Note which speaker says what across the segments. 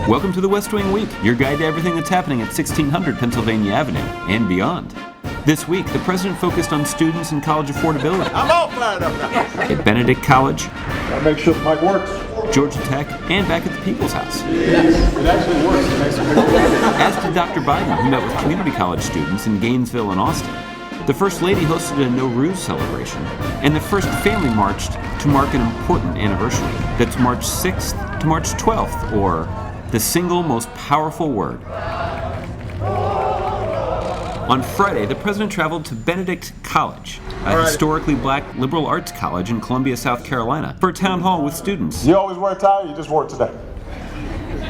Speaker 1: Welcome to the West Wing Week, your guide to everything that's happening at 1600 Pennsylvania Avenue and beyond. This week, the president focused on students and college affordability.
Speaker 2: I'm all fired up now.
Speaker 1: At Benedict College,
Speaker 2: Gotta make sure the mic works.
Speaker 1: Georgia Tech, and back at the People's House.
Speaker 2: Yes, it actually works. It makes a big difference.
Speaker 1: As did Dr. Biden, who met with community college students in Gainesville and Austin. The First Lady hosted a Nowruz celebration, and the First Family marched to mark an important anniversary. That's March 6th to March 12th, or the single most powerful word. On Friday, the president traveled to Benedict College, a historically black liberal arts college in Columbia, South Carolina, for a town hall with students.
Speaker 2: You always wear a tie, or you just wore it today?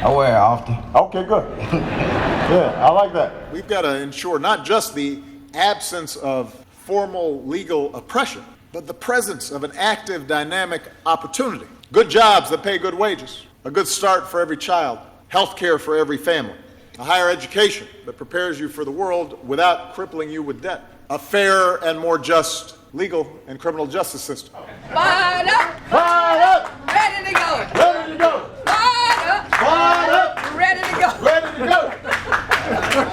Speaker 3: I wear it often.
Speaker 2: Okay, good. Yeah, I like that. We've got to ensure not just the absence of formal legal oppression, but the presence of an active, dynamic opportunity. Good jobs that pay good wages, a good start for every child, health care for every family, a higher education that prepares you for the world without crippling you with debt, a fair and more just legal and criminal justice system.
Speaker 4: Fired up!
Speaker 2: Fired up!
Speaker 4: Ready to go!
Speaker 2: Ready to go!
Speaker 4: Fired up!
Speaker 2: Fired up!
Speaker 4: Ready to go!
Speaker 2: Ready to go!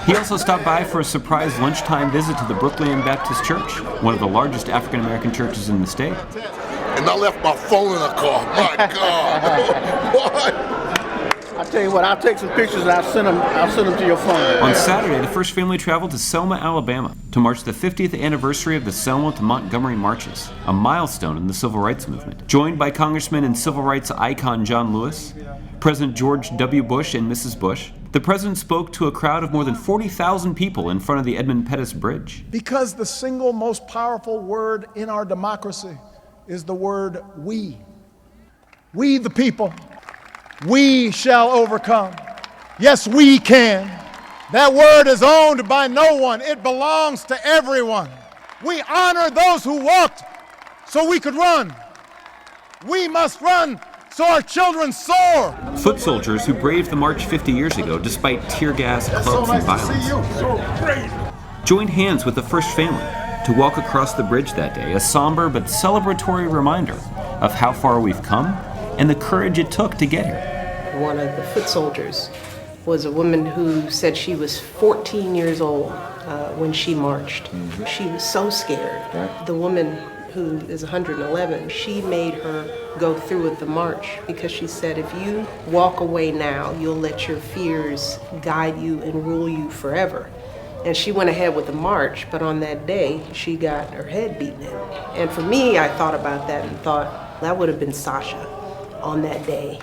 Speaker 1: He also stopped by for a surprise lunchtime visit to the Brooklyn Baptist Church, one of the largest African-American churches in the state.
Speaker 5: And I left my phone in the car. My God. What?
Speaker 6: I'll tell you what, I'll take some pictures and I'll send them to your phone.
Speaker 1: On Saturday, the First Family traveled to Selma, Alabama, to march the 50th anniversary of the Selma to Montgomery marches, a milestone in the civil rights movement. Joined by Congressman and civil rights icon John Lewis, President George W. Bush and Mrs. Bush, the president spoke to a crowd of more than 40,000 people in front of the Edmund Pettus Bridge.
Speaker 7: Because the single most powerful word in our democracy is the word we. We the people. We shall overcome. Yes, we can. That word is owned by no one. It belongs to everyone. We honor those who walked so we could run. We must run so our children soar.
Speaker 1: Foot soldiers who braved the march 50 years ago despite tear gas, clubs, and violence joined hands with the First Family to walk across the bridge that day, a somber but celebratory reminder of how far we've come and the courage it took to get here.
Speaker 8: One of the foot soldiers was a woman who said she was 14 years old when she marched. She was so scared. The woman who is 111, she made her go through with the march because she said, if you walk away now, you'll let your fears guide you and rule you forever. And she went ahead with the march, but on that day, she got her head beaten in. And for me, I thought about that and thought, that would have been Sasha on that day.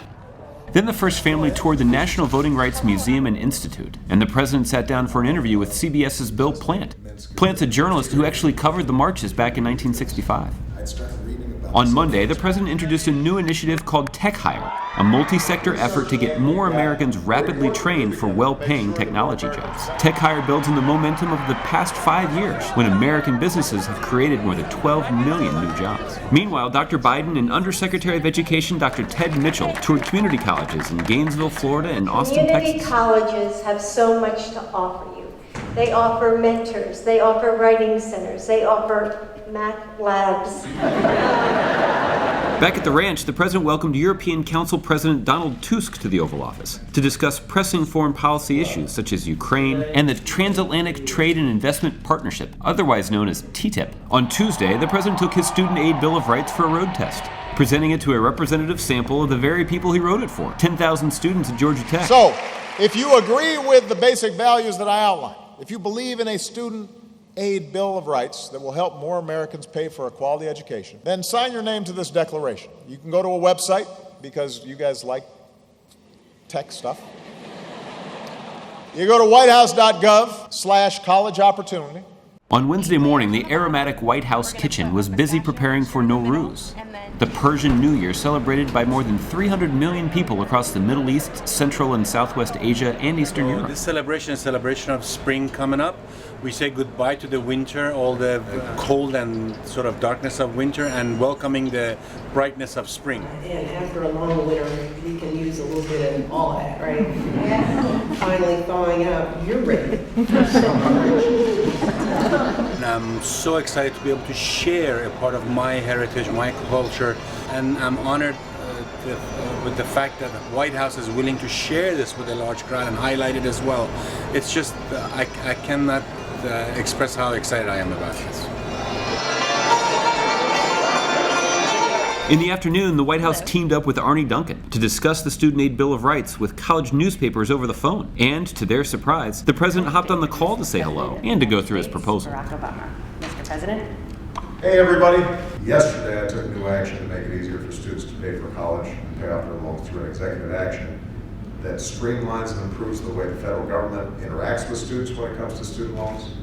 Speaker 1: Then the First Family toured the National Voting Rights Museum and Institute, and the president sat down for an interview with CBS's Bill Plant. Plant's a journalist who actually covered the marches back in 1965. On Monday, the president introduced a new initiative called Tech Hire, a multi-sector effort to get more Americans rapidly trained for well-paying technology jobs. Tech Hire builds on the momentum of the past 5 years, when American businesses have created more than 12 million new jobs. Meanwhile, Dr. Biden and Undersecretary of Education Dr. Ted Mitchell toured community colleges in Gainesville, Florida, and Austin,
Speaker 9: Community
Speaker 1: Texas.
Speaker 9: colleges have so much to offer you. They offer mentors, they offer writing centers, they offer math labs.
Speaker 1: Back at the ranch, the president welcomed European Council President Donald Tusk to the Oval Office to discuss pressing foreign policy issues such as Ukraine and the Transatlantic Trade and Investment Partnership, otherwise known as TTIP. On Tuesday, the president took his Student Aid Bill of Rights for a road test, presenting it to a representative sample of the very people he wrote it for, 10,000 students at Georgia Tech.
Speaker 2: So, if you agree with the basic values that I outlined, if you believe in a Student Aid Bill of Rights that will help more Americans pay for a quality education, then sign your name to this declaration. You can go to a website, because you guys like tech stuff. You go to whitehouse.gov/college opportunity.
Speaker 1: On Wednesday morning, the aromatic White House kitchen was busy preparing for Nowruz, the Persian New Year celebrated by more than 300 million people across the Middle East, Central and Southwest Asia, and Eastern Europe.
Speaker 10: This celebration is a celebration of spring coming up. We say goodbye to the winter, all the cold and sort of darkness of winter, and welcoming the brightness of spring.
Speaker 8: And after a long winter, you can use a little bit of all that, right? Yeah. Finally thawing out, you're ready.
Speaker 10: And I'm so excited to be able to share a part of my heritage, my culture, and I'm honored with the fact that the White House is willing to share this with a large crowd and highlight it as well, it's just, I cannot express how excited I am about this.
Speaker 1: In the afternoon, the White House teamed up with Arne Duncan to discuss the Student Aid Bill of Rights with college newspapers over the phone. And to their surprise, the president hopped on the call to say hello and to go through his proposal.
Speaker 11: Barack Obama. Mr. President.
Speaker 12: Hey everybody. Yesterday I took new action to make it easier for students to pay for college and pay off their loans through an executive action that streamlines and improves the way the federal government interacts with students when it comes to student loans,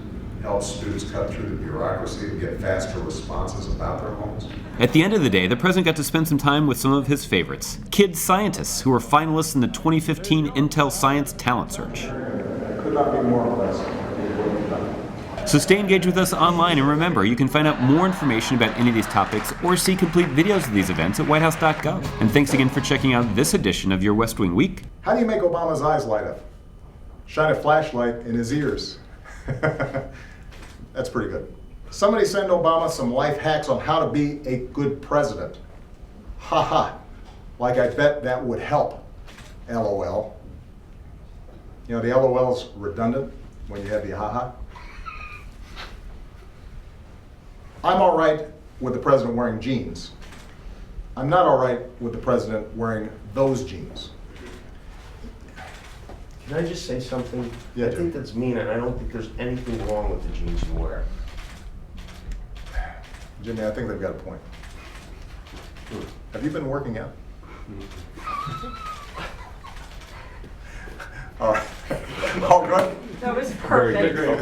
Speaker 12: helps students cut through the bureaucracy and get faster responses about their loans.
Speaker 1: At the end of the day, the president got to spend some time with some of his favorites, kid scientists who were finalists in the 2015 Intel Science Talent Search.
Speaker 12: I could not be more impressed.
Speaker 1: So stay engaged with us online, and remember, you can find out more information about any of these topics or see complete videos of these events at whitehouse.gov. And thanks again for checking out this edition of Your West Wing Week.
Speaker 12: How do you make Obama's eyes light up? Shine a flashlight in his ears. That's pretty good. Somebody send Obama some life hacks on how to be a good president. Ha ha. Like I bet that would help. LOL. You know, the LOL's redundant when you have the ha ha. I'm all right with the president wearing jeans. I'm not all right with the president wearing those jeans.
Speaker 13: Can I just say something?
Speaker 12: Yeah,
Speaker 13: I think that's mean, and I don't think there's anything wrong with the jeans you wear.
Speaker 12: Jimmy, I think they've got a point. Have you been working out? All right. All good?
Speaker 11: That was perfect.
Speaker 12: Very good.